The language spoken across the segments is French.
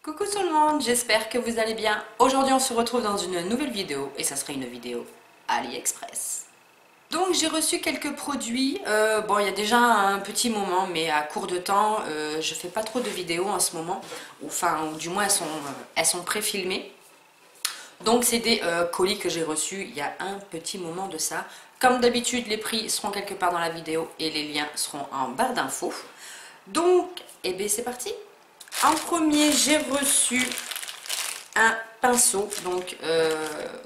Coucou tout le monde, j'espère que vous allez bien. Aujourd'hui on se retrouve dans une nouvelle vidéo et ça sera une vidéo AliExpress. Donc j'ai reçu quelques produits, bon il y a déjà un petit moment mais à court de temps, je fais pas trop de vidéos en ce moment, ou du moins elles sont pré-filmées. Donc c'est des colis que j'ai reçus il y a un petit moment de ça. Comme d'habitude les prix seront quelque part dans la vidéo et les liens seront en barre d'infos. Donc, eh bien c'est parti. En premier, j'ai reçu un pinceau, donc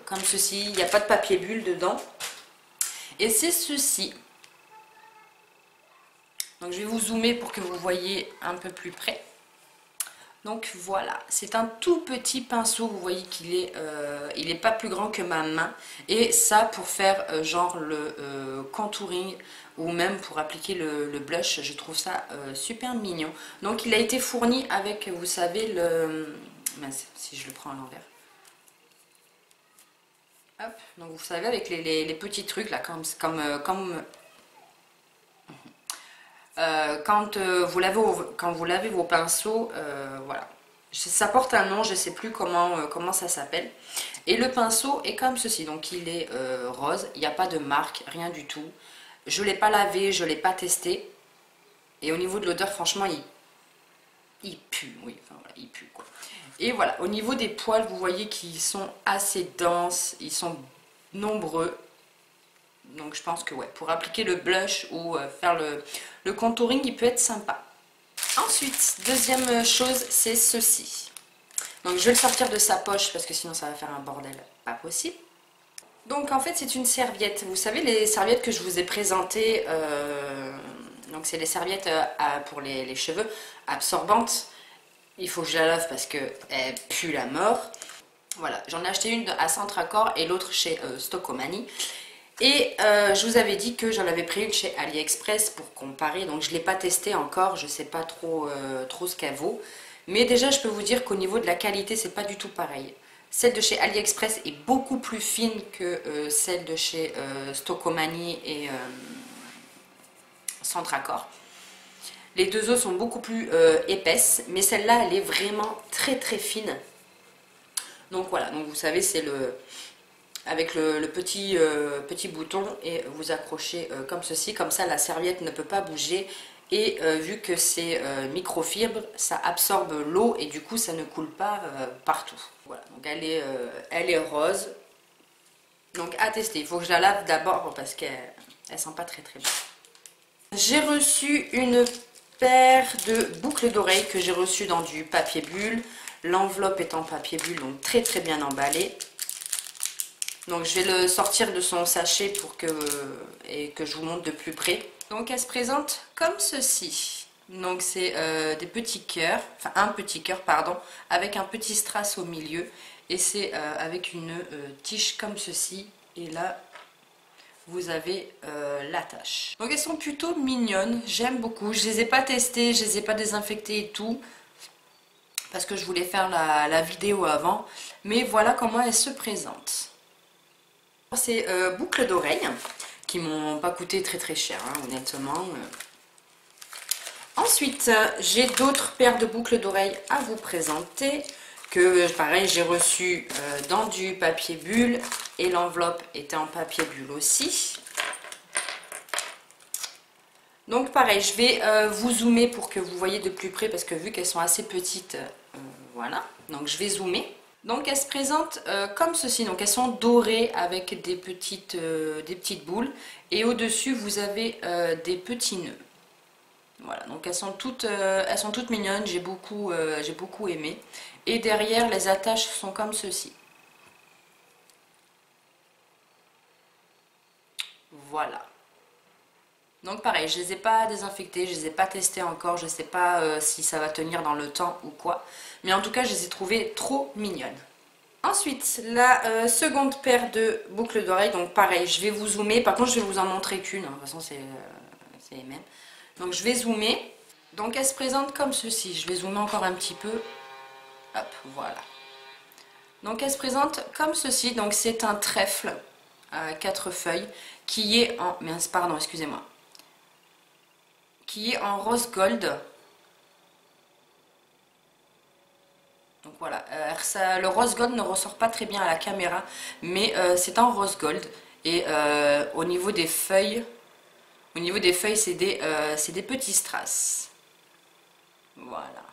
comme ceci, il n'y a pas de papier bulle dedans. Et c'est ceci. Donc je vais vous zoomer pour que vous voyez un peu plus près. Donc voilà, c'est un tout petit pinceau, vous voyez qu'il est, il est pas plus grand que ma main. Et ça pour faire genre le contouring ou même pour appliquer le blush, je trouve ça super mignon. Donc il a été fourni avec, vous savez, le... Mince, si je le prends à l'envers. Hop, donc vous savez avec les petits trucs là, quand vous lavez vos pinceaux, voilà. Ça porte un nom, je ne sais plus comment ça s'appelle. Et le pinceau est comme ceci, donc il est rose, il n'y a pas de marque, rien du tout. Je ne l'ai pas lavé, je ne l'ai pas testé. Et au niveau de l'odeur, franchement, il pue, oui, enfin voilà, il pue quoi. Et voilà, au niveau des poils, vous voyez qu'ils sont assez denses, ils sont nombreux. Donc je pense que ouais, pour appliquer le blush ou faire le contouring, il peut être sympa. Ensuite, deuxième chose, c'est ceci. Donc je vais le sortir de sa poche parce que sinon ça va faire un bordel pas possible. Donc en fait c'est une serviette. Vous savez les serviettes que je vous ai présentées, donc c'est les serviettes pour les cheveux absorbantes. Il faut que je la lave parce qu'elle pue la mort. Voilà, j'en ai acheté une à Centracor et l'autre chez Stocomanie. Et je vous avais dit que j'en avais pris une chez AliExpress pour comparer. Donc je ne l'ai pas testé encore, je ne sais pas trop ce qu'elle vaut. Mais déjà je peux vous dire qu'au niveau de la qualité, c'est pas du tout pareil. Celle de chez AliExpress est beaucoup plus fine que celle de chez Stocomanie et Centracor. Les deux os sont beaucoup plus épaisses, mais celle-là elle est vraiment très très fine. Donc voilà, donc vous savez c'est avec le petit bouton et vous accrochez comme ceci, comme ça la serviette ne peut pas bouger et vu que c'est microfibre, ça absorbe l'eau et du coup ça ne coule pas partout. Voilà, donc elle est rose, donc à tester. Il faut que je la lave d'abord parce qu'elle sent pas très très bien. J'ai reçu une paire de boucles d'oreilles que j'ai reçues dans du papier bulle. L'enveloppe est en papier bulle, donc très très bien emballée. Donc je vais le sortir de son sachet pour que je vous montre de plus près. Donc elle se présente comme ceci. Donc c'est des petits cœurs, enfin un petit cœur pardon, avec un petit strass au milieu. Et c'est avec une tige comme ceci. Et là vous avez l'attache. Donc elles sont plutôt mignonnes, j'aime beaucoup. Je les ai pas testées, je les ai pas désinfectées et tout. Parce que je voulais faire la vidéo avant. Mais voilà comment elles se présentent. Ces boucles d'oreilles qui m'ont pas coûté très très cher hein, honnêtement. Ensuite j'ai d'autres paires de boucles d'oreilles à vous présenter que pareil j'ai reçu dans du papier bulle et l'enveloppe était en papier bulle aussi. Donc pareil je vais vous zoomer pour que vous voyez de plus près parce que vu qu'elles sont assez petites voilà, donc je vais zoomer. Donc elles se présentent comme ceci, donc elles sont dorées avec des petites boules et au-dessus vous avez des petits nœuds. Voilà, donc elles sont toutes mignonnes, j'ai beaucoup aimé. Et derrière les attaches sont comme ceci. Voilà. Donc pareil, je ne les ai pas désinfectées, je ne les ai pas testées encore, je ne sais pas si ça va tenir dans le temps ou quoi. Mais en tout cas, je les ai trouvées trop mignonnes. Ensuite, la seconde paire de boucles d'oreilles, donc pareil, je vais vous zoomer. Par contre, je vais vous en montrer qu'une, hein. De toute façon, c'est les mêmes. Donc, je vais zoomer. Donc, elle se présente comme ceci. Je vais zoomer encore un petit peu. Hop, voilà. Donc, elle se présente comme ceci. Donc, c'est un trèfle à 4 feuilles qui est en... Mince, pardon, excusez-moi. Qui est en rose gold. Donc voilà, le rose gold ne ressort pas très bien à la caméra, mais c'est en rose gold. Et au niveau des feuilles, c'est des petits strass. Voilà.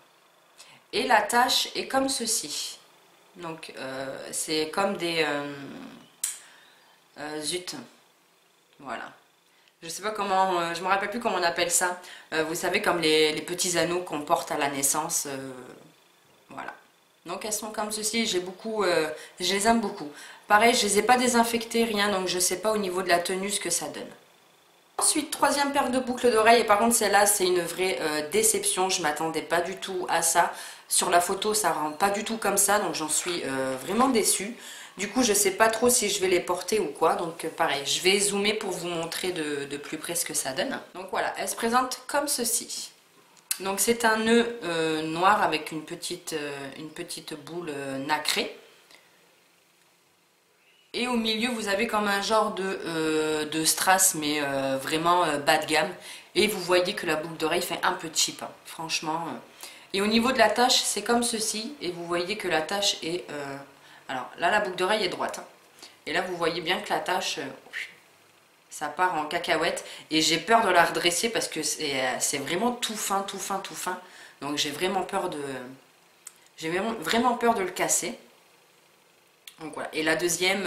Et la tâche est comme ceci. Donc c'est comme des zut. Voilà. Je sais pas comment, je me rappelle plus comment on appelle ça. Vous savez, comme les petits anneaux qu'on porte à la naissance. Voilà. Donc elles sont comme ceci. Je les aime beaucoup. Pareil, je les ai pas désinfectées, rien, donc je sais pas au niveau de la tenue ce que ça donne. Ensuite, troisième paire de boucles d'oreilles, et par contre celle-là c'est une vraie déception, je m'attendais pas du tout à ça. Sur la photo ça rend pas du tout comme ça, donc j'en suis vraiment déçue. Du coup je sais pas trop si je vais les porter ou quoi, donc pareil, je vais zoomer pour vous montrer de plus près ce que ça donne. Donc voilà, elle se présente comme ceci. Donc c'est un nœud noir avec une petite boule nacrée. Et au milieu, vous avez comme un genre de strass, mais vraiment bas de gamme. Et vous voyez que la boucle d'oreille fait un peu cheap, hein, franchement. Et au niveau de la tache, c'est comme ceci. Et vous voyez que la tache est... alors là, la boucle d'oreille est droite. Hein. Et là, vous voyez bien que la tache, ça part en cacahuète. Et j'ai peur de la redresser parce que c'est vraiment tout fin, tout fin, tout fin. Donc j'ai vraiment peur de... J'ai vraiment peur de le casser. Donc voilà. Et la deuxième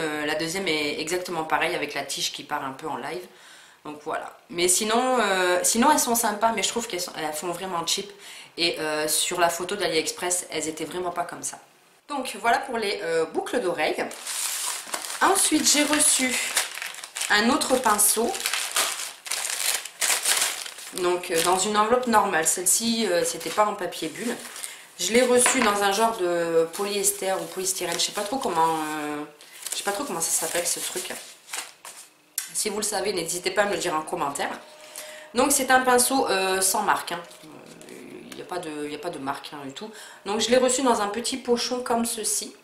est exactement pareil avec la tige qui part un peu en live. Donc voilà. Mais sinon elles sont sympas, mais je trouve qu'elles font vraiment cheap. Et sur la photo d'AliExpress, elles étaient vraiment pas comme ça. Donc voilà pour les boucles d'oreilles. Ensuite, j'ai reçu un autre pinceau. Donc dans une enveloppe normale. Celle-ci, c'était pas en papier bulle. Je l'ai reçu dans un genre de polyester ou polystyrène. Je sais pas trop comment ça s'appelle ce truc. Si vous le savez, n'hésitez pas à me le dire en commentaire. Donc c'est un pinceau sans marque. Hein. Il n'y a pas de marque hein, du tout. Donc je l'ai reçu dans un petit pochon comme ceci.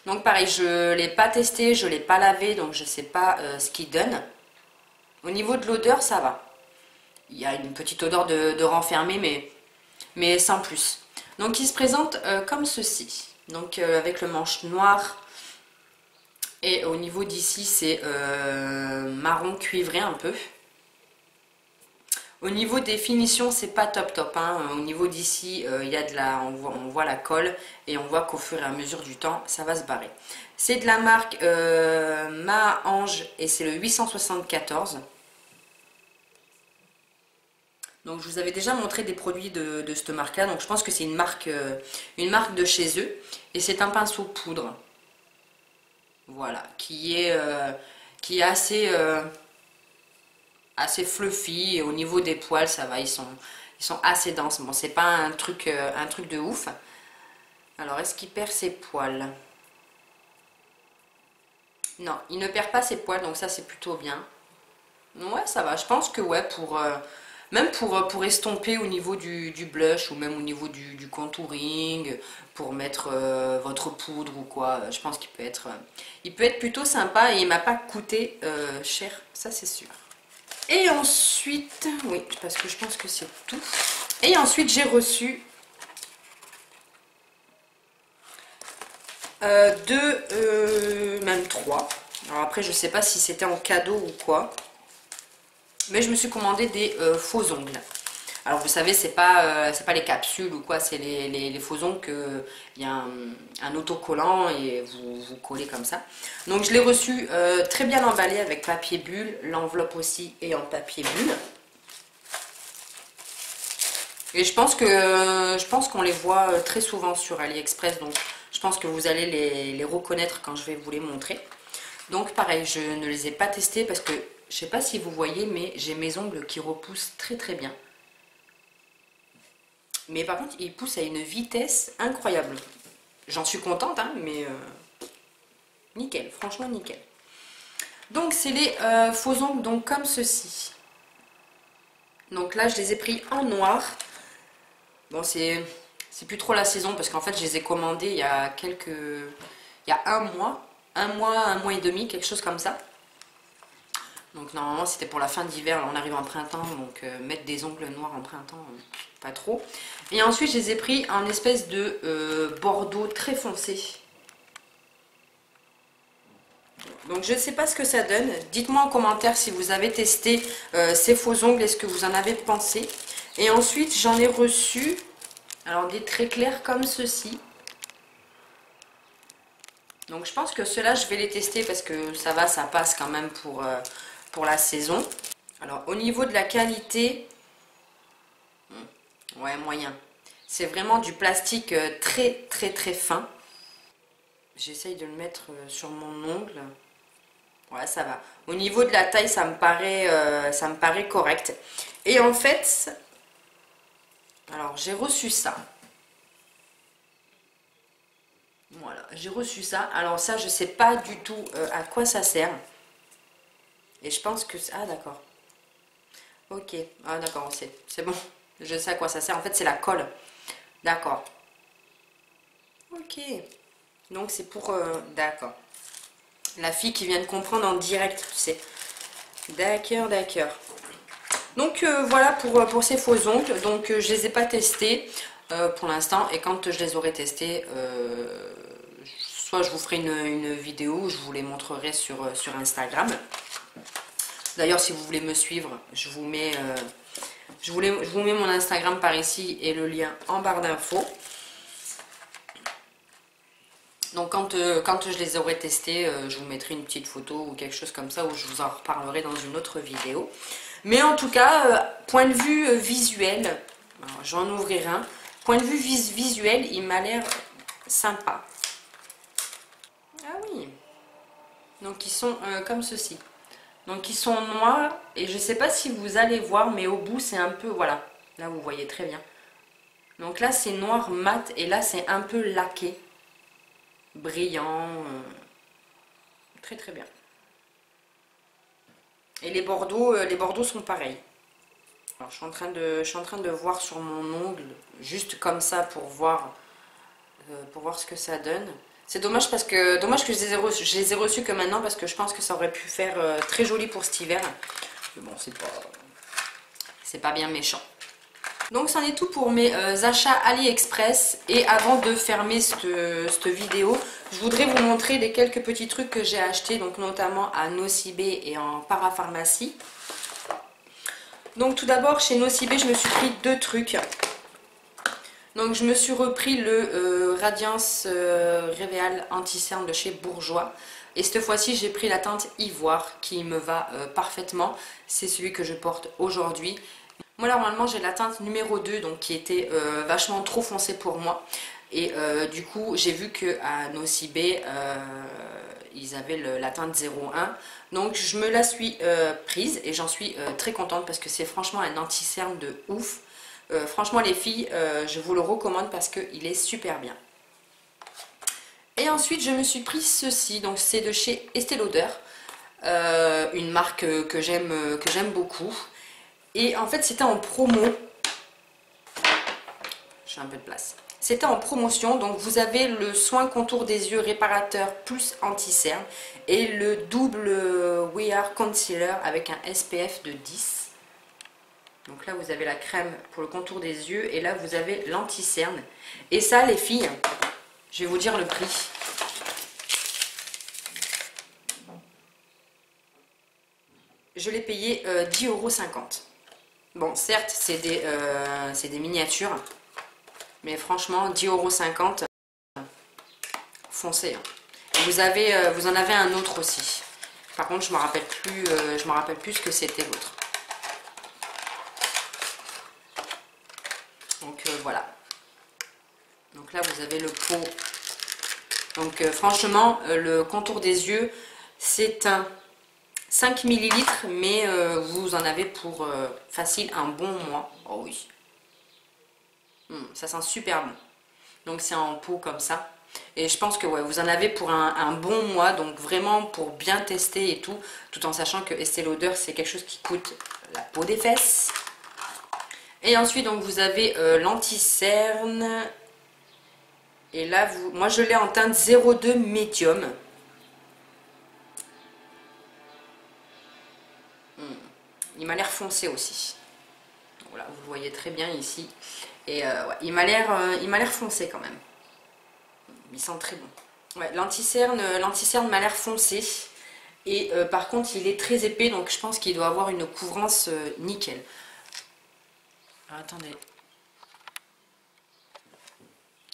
Donc pareil, je ne l'ai pas testé, je ne l'ai pas lavé, donc je ne sais pas ce qu'il donne. Au niveau de l'odeur, ça va. Il y a une petite odeur de renfermé, mais sans plus. Donc il se présente comme ceci. Donc avec le manche noir. Et au niveau d'ici, c'est marron cuivré un peu. Au niveau des finitions, c'est pas top hein. Au niveau d'ici, il y a on voit la colle et on voit qu'au fur et à mesure du temps, ça va se barrer. C'est de la marque Mahange et c'est le 874. Donc je vous avais déjà montré des produits de cette marque là, donc je pense que c'est une marque de chez eux. Et c'est un pinceau poudre. Voilà, qui est assez fluffy, et au niveau des poils ça va, ils sont assez denses. Bon, c'est pas un truc de ouf. Alors est-ce qu'il perd ses poils? Non, il ne perd pas ses poils, donc ça c'est plutôt bien. Ouais, ça va, je pense que ouais, même pour estomper au niveau du blush ou même au niveau du contouring, pour mettre votre poudre ou quoi, je pense qu'il peut être plutôt sympa et il m'a pas coûté cher, ça c'est sûr. Et ensuite, oui, parce que je pense que c'est tout. Et ensuite j'ai reçu même trois. Alors après je sais pas si c'était en cadeau ou quoi. Mais je me suis commandé des faux ongles. Alors vous savez, c'est pas les capsules ou quoi, c'est les faux ongles il y a un autocollant et vous collez comme ça. Donc je l'ai reçu très bien emballé avec papier bulle, l'enveloppe aussi est en papier bulle. Et je pense qu'on les voit très souvent sur AliExpress, donc je pense que vous allez les reconnaître quand je vais vous les montrer. Donc pareil, je ne les ai pas testés parce que je sais pas si vous voyez, mais j'ai mes ongles qui repoussent très très bien. Mais par contre, ils poussent à une vitesse incroyable. J'en suis contente, hein, mais nickel, franchement nickel. Donc c'est les faux ongles donc comme ceci. Donc là, je les ai pris en noir. Bon, c'est plus trop la saison parce qu'en fait, je les ai commandés il y a un mois et demi, quelque chose comme ça. Donc normalement c'était pour la fin d'hiver, là on arrive en printemps, donc mettre des ongles noirs en printemps, pas trop. Et ensuite je les ai pris en espèce de bordeaux très foncé. Donc je ne sais pas ce que ça donne. Dites-moi en commentaire si vous avez testé ces faux ongles et ce que vous en avez pensé. Et ensuite j'en ai reçu alors des traits clairs comme ceci. Donc je pense que ceux-là je vais les tester parce que ça va, ça passe quand même pour la saison. Alors au niveau de la qualité, ouais moyen. C'est vraiment du plastique très très très fin. J'essaye de le mettre sur mon ongle. Ouais, ça va. Au niveau de la taille, ça me paraît correct. Et en fait, alors j'ai reçu ça. Voilà, j'ai reçu ça. Alors ça, je sais pas du tout à quoi ça sert. Et je pense que... Ah d'accord. Ok. Ah d'accord, c'est bon. Je sais à quoi ça sert. En fait, c'est la colle. D'accord. Ok. Donc c'est pour... D'accord. La fille qui vient de comprendre en direct, tu sais. D'accord, d'accord. Donc voilà pour ces faux ongles. Donc je les ai pas testés pour l'instant. Et quand je les aurai testés, soit je vous ferai une vidéo, ou je vous les montrerai sur Instagram. D'ailleurs, si vous voulez me suivre, je vous mets mon Instagram par ici et le lien en barre d'infos. Donc quand je les aurai testés, je vous mettrai une petite photo ou quelque chose comme ça, où je vous en reparlerai dans une autre vidéo. Mais en tout cas, point de vue visuel, j'en ouvrirai un. Point de vue visuel, il m'a l'air sympa. Ah oui. Donc ils sont comme ceci. Donc ils sont noirs et je ne sais pas si vous allez voir, mais au bout c'est un peu, voilà. Là vous voyez très bien. Donc là c'est noir mat et là c'est un peu laqué. Brillant. Très très bien. Et les bordeaux sont pareils. Alors, je suis en train de voir sur mon ongle, juste comme ça pour voir ce que ça donne. C'est dommage que je les ai reçus que maintenant parce que je pense que ça aurait pu faire très joli pour cet hiver. Mais bon, c'est pas bien méchant. Donc c'en est tout pour mes achats AliExpress. Et avant de fermer cette vidéo, je voudrais vous montrer les quelques petits trucs que j'ai achetés, donc notamment à Nocibé et en parapharmacie. Donc tout d'abord chez Nocibé, je me suis pris deux trucs. Donc je me suis repris le Radiance Révéal Anti-Cerne de chez Bourjois. Et cette fois-ci, j'ai pris la teinte Ivoire qui me va parfaitement. C'est celui que je porte aujourd'hui. Moi, normalement, j'ai la teinte numéro 2, donc qui était vachement trop foncée pour moi. Et du coup, j'ai vu qu'à Nocibé, ils avaient la teinte 01. Donc, je me la suis prise et j'en suis très contente parce que c'est franchement un anti-cerne de ouf. Franchement, les filles, je vous le recommande parce qu'il est super bien. Et ensuite, je me suis pris ceci. Donc, c'est de chez Estée Lauder. Une marque que j'aime beaucoup. Et en fait, c'était en promo. J'ai un peu de place. C'était en promotion. Donc, vous avez le soin contour des yeux réparateur plus anti-cerne. Et le double We Are Concealer avec un SPF de 10. Donc là, vous avez la crème pour le contour des yeux. Et là, vous avez l'anti-cerne. Et ça, les filles, je vais vous dire le prix. Je l'ai payé 10,50 €. Bon, certes, c'est des miniatures, mais franchement, 10,50 €, foncez. Hein. Vous en avez un autre aussi. Par contre, je me rappelle plus ce que c'était l'autre. Donc voilà. Donc là, vous avez le pot. Donc franchement, le contour des yeux, c'est un 5 ml, mais vous en avez pour facile un bon mois. Oh oui. Ça sent super bon. Donc c'est en pot comme ça. Et je pense que ouais, vous en avez pour un bon mois. Donc vraiment pour bien tester et tout en sachant que Estée Lauder, c'est quelque chose qui coûte la peau des fesses. Et ensuite, donc vous avez l'anti-cerne. Et là, moi je l'ai en teinte 02 médium. il m'a l'air foncé aussi. Voilà, vous le voyez très bien ici. Et ouais, il m'a l'air foncé quand même. Il sent très bon. Ouais, l'anti-cerne m'a l'air foncé. Et par contre, il est très épais, donc je pense qu'il doit avoir une couvrance nickel. Alors, attendez.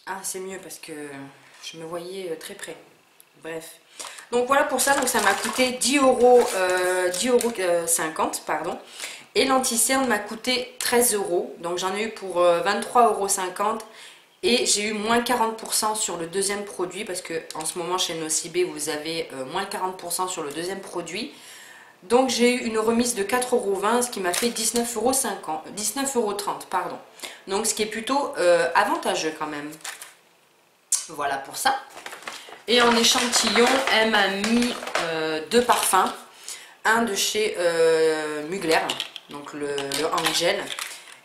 Ah, c'est mieux parce que je me voyais très près. Bref. Donc voilà pour ça, donc ça m'a coûté 10,50 €, pardon. Et l'anti-cerne m'a coûté 13 €. Donc j'en ai eu pour 23,50 € et j'ai eu moins 40% sur le deuxième produit parce que en ce moment chez Nocibé vous avez moins 40% sur le deuxième produit. Donc j'ai eu une remise de 4,20 €, ce qui m'a fait 19,30 €, pardon. Donc ce qui est plutôt avantageux quand même. Voilà pour ça. Et en échantillon, elle m'a mis deux parfums. Un de chez Mugler, donc le Angel,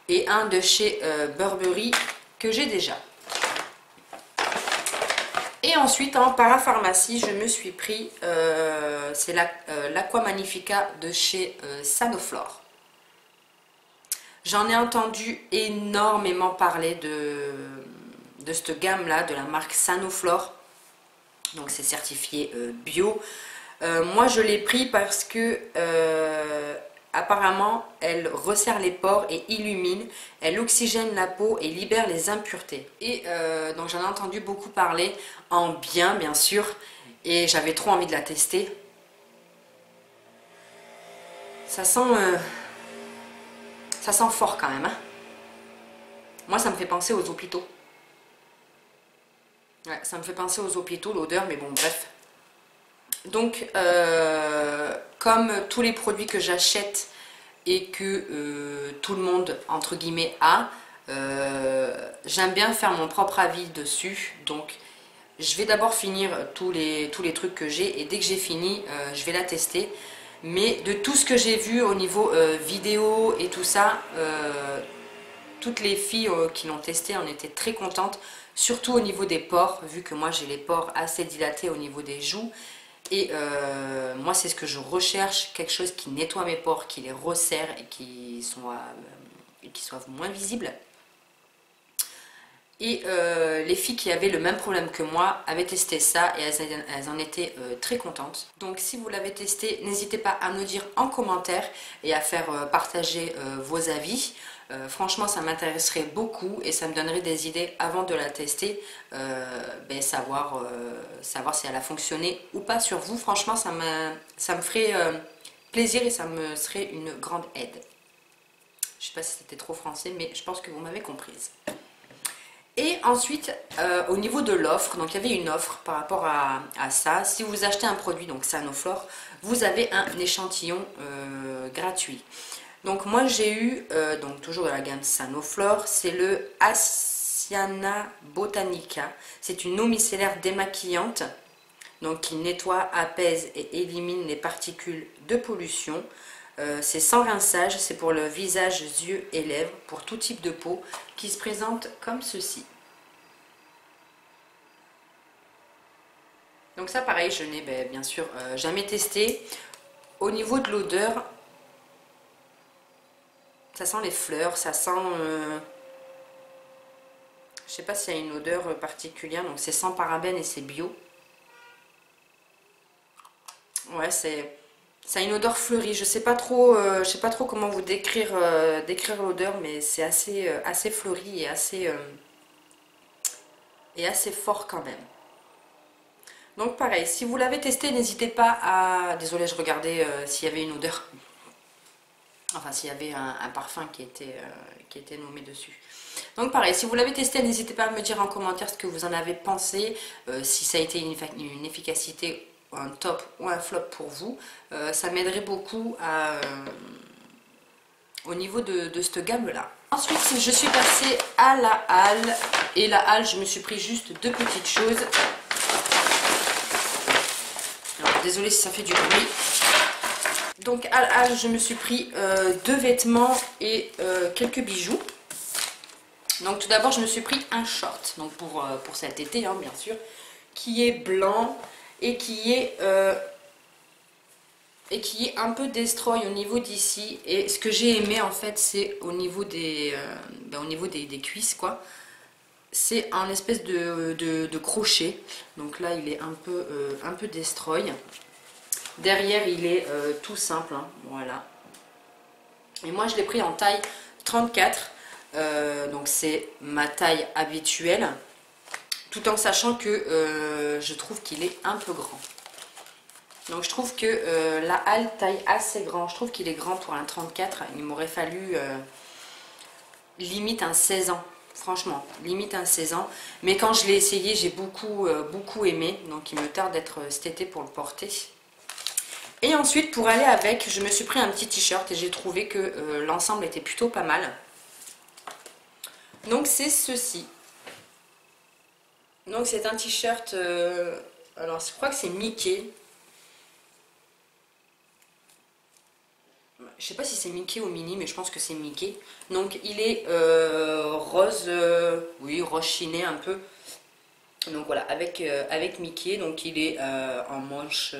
et un de chez Burberry que j'ai déjà. Et ensuite en parapharmacie, je me suis pris, c'est l'Aqua Magnifica de chez Sanoflore. J'en ai entendu énormément parler de cette gamme là, de la marque Sanoflore. Donc c'est certifié bio. Moi je l'ai pris parce que apparemment elle resserre les pores et illumine, elle oxygène la peau et libère les impuretés. Et donc j'en ai entendu beaucoup parler en bien sûr, et j'avais trop envie de la tester. Ça sent fort quand même, hein. Moi ça me fait penser aux hôpitaux. Ouais, ça me fait penser aux hôpitaux l'odeur, mais bon bref. Donc comme tous les produits que j'achète et que tout le monde entre guillemets a, j'aime bien faire mon propre avis dessus. Donc je vais d'abord finir tous les trucs que j'ai, et dès que j'ai fini je vais la tester. Mais de tout ce que j'ai vu au niveau vidéo et tout ça, toutes les filles qui l'ont testé en étaient très contentes, surtout au niveau des pores, vu que moi j'ai les pores assez dilatés au niveau des joues. Et moi c'est ce que je recherche, quelque chose qui nettoie mes pores, qui les resserre et qui soient moins visibles. Et les filles qui avaient le même problème que moi avaient testé ça et elles en étaient très contentes. Donc si vous l'avez testé, n'hésitez pas à me dire en commentaire et à faire partager vos avis. Franchement ça m'intéresserait beaucoup et ça me donnerait des idées avant de la tester, savoir si elle a fonctionné ou pas sur vous. Franchement ça me ferait plaisir et ça me serait une grande aide. Je sais pas si c'était trop français, mais je pense que vous m'avez comprise. Et ensuite, au niveau de l'offre, donc il y avait une offre par rapport à ça. Si vous achetez un produit, donc Sanoflore, vous avez un échantillon gratuit. Donc moi j'ai eu, donc toujours de la gamme Sanoflore, c'est le Asiana Botanica. C'est une eau micellaire démaquillante, donc qui nettoie, apaise et élimine les particules de pollution. C'est sans rinçage, c'est pour le visage, yeux et lèvres, pour tout type de peau, qui se présente comme ceci. Donc ça pareil, je n'ai bien sûr jamais testé. Au niveau de l'odeur, ça sent les fleurs, ça sent... je sais pas s'il y a une odeur particulière, donc c'est sans parabènes et c'est bio. Ouais, ça a une odeur fleurie. Je sais pas trop comment vous décrire l'odeur, mais c'est assez fleuri et assez fort quand même. Donc pareil, si vous l'avez testé, n'hésitez pas à... Désolée, je regardais s'il y avait une odeur. Enfin, s'il y avait un parfum qui était nommé dessus. Donc pareil, si vous l'avez testé, n'hésitez pas à me dire en commentaire ce que vous en avez pensé, si ça a été une efficacité, un top ou un flop pour vous. Ça m'aiderait beaucoup au niveau de cette gamme là. Ensuite je suis passée à la halle, et la halle je me suis pris juste deux petites choses. Alors, désolée si ça fait du bruit. Donc à la halle je me suis pris deux vêtements et quelques bijoux. Donc tout d'abord je me suis pris un short, donc pour cet été hein, bien sûr, qui est blanc et qui est et qui est un peu destroy au niveau d'ici. Et ce que j'ai aimé en fait, c'est au niveau des cuisses quoi. C'est un espèce de crochet. Donc là il est un peu destroy. Derrière il est tout simple, hein, voilà. Et moi je l'ai pris en taille 34. Donc c'est ma taille habituelle. Tout en sachant que je trouve qu'il est un peu grand. Donc je trouve que la halle taille assez grand. Je trouve qu'il est grand pour un 34. Il m'aurait fallu limite un 16 ans. Franchement, limite un 16 ans. Mais quand je l'ai essayé, j'ai beaucoup aimé. Donc il me tarde d'être cet été pour le porter. Et ensuite, pour aller avec, je me suis pris un petit t-shirt et j'ai trouvé que l'ensemble était plutôt pas mal. Donc c'est ceci. Donc c'est un t-shirt, alors je crois que c'est Mickey. Je sais pas si c'est Mickey ou Minnie, mais je pense que c'est Mickey. Donc il est rose, oui, rose chiné un peu. Donc voilà, avec Mickey. Donc il est en manche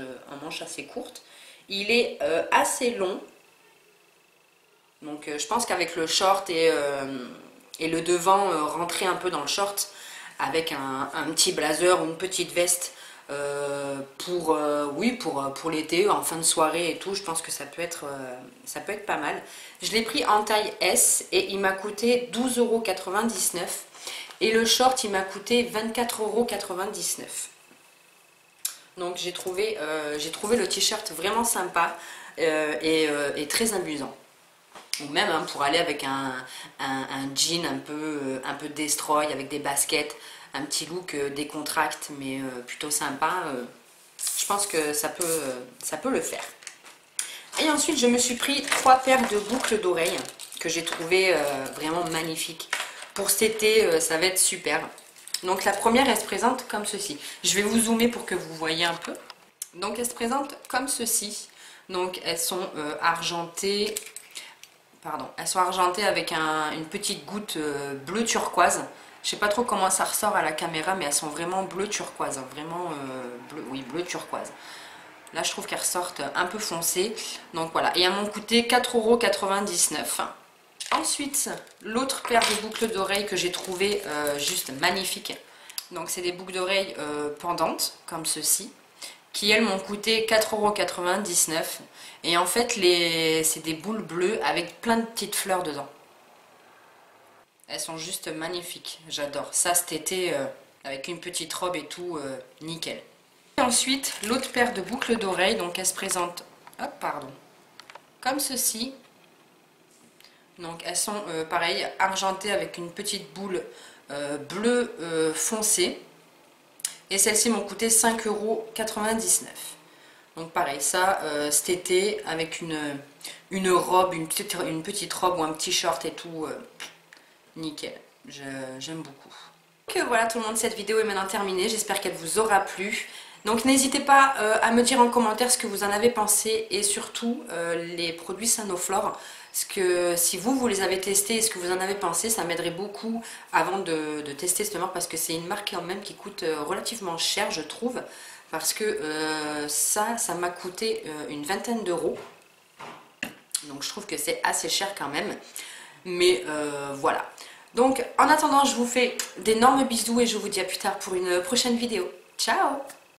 assez courte. Il est assez long. Donc je pense qu'avec le short et le devant rentrer un peu dans le short, avec un petit blazer ou une petite veste pour l'été, en fin de soirée et tout, je pense que ça peut être pas mal. Je l'ai pris en taille S et il m'a coûté 12,99 € et le short il m'a coûté 24,99 €. Donc j'ai trouvé le t-shirt vraiment sympa et très amusant. Ou même hein, pour aller avec un jean un peu destroy avec des baskets, un petit look décontracté mais plutôt sympa. Je pense que ça peut le faire. Et ensuite je me suis pris 3 paires de boucles d'oreilles que j'ai trouvé vraiment magnifiques. Pour cet été ça va être super. Donc la première elle se présente comme ceci. Je vais vous zoomer pour que vous voyez un peu. Donc elle se présente comme ceci. Donc elles sont argentées. Pardon, elles sont argentées avec une petite goutte bleu turquoise. Je sais pas trop comment ça ressort à la caméra, mais elles sont vraiment bleu turquoise. Hein, vraiment bleu turquoise. Là, je trouve qu'elles ressortent un peu foncées. Donc voilà, et elles m'ont coûté 4,99 €. Ensuite, l'autre paire de boucles d'oreilles que j'ai trouvé juste magnifique. Donc c'est des boucles d'oreilles pendantes, comme ceci, qui elles m'ont coûté 4,99 €. Et en fait, c'est des boules bleues avec plein de petites fleurs dedans. Elles sont juste magnifiques, j'adore. Ça cet été, avec une petite robe et tout, nickel. Et ensuite, l'autre paire de boucles d'oreilles, donc elle se présente, hop, pardon, comme ceci. Donc elles sont, pareil, argentées avec une petite boule bleu foncé. Et celles-ci m'ont coûté 5,99 €. Donc pareil, ça cet été avec une robe, une petite robe ou un petit short et tout, nickel, j'aime beaucoup. Donc voilà tout le monde, cette vidéo est maintenant terminée, j'espère qu'elle vous aura plu. Donc n'hésitez pas à me dire en commentaire ce que vous en avez pensé et surtout les produits Sanoflore. Parce que si vous les avez testés et ce que vous en avez pensé, ça m'aiderait beaucoup avant de tester cette marque parce que c'est une marque quand même qui coûte relativement cher je trouve. Parce que ça m'a coûté une vingtaine d'euros. Donc je trouve que c'est assez cher quand même. Mais voilà. Donc en attendant, je vous fais d'énormes bisous et je vous dis à plus tard pour une prochaine vidéo. Ciao!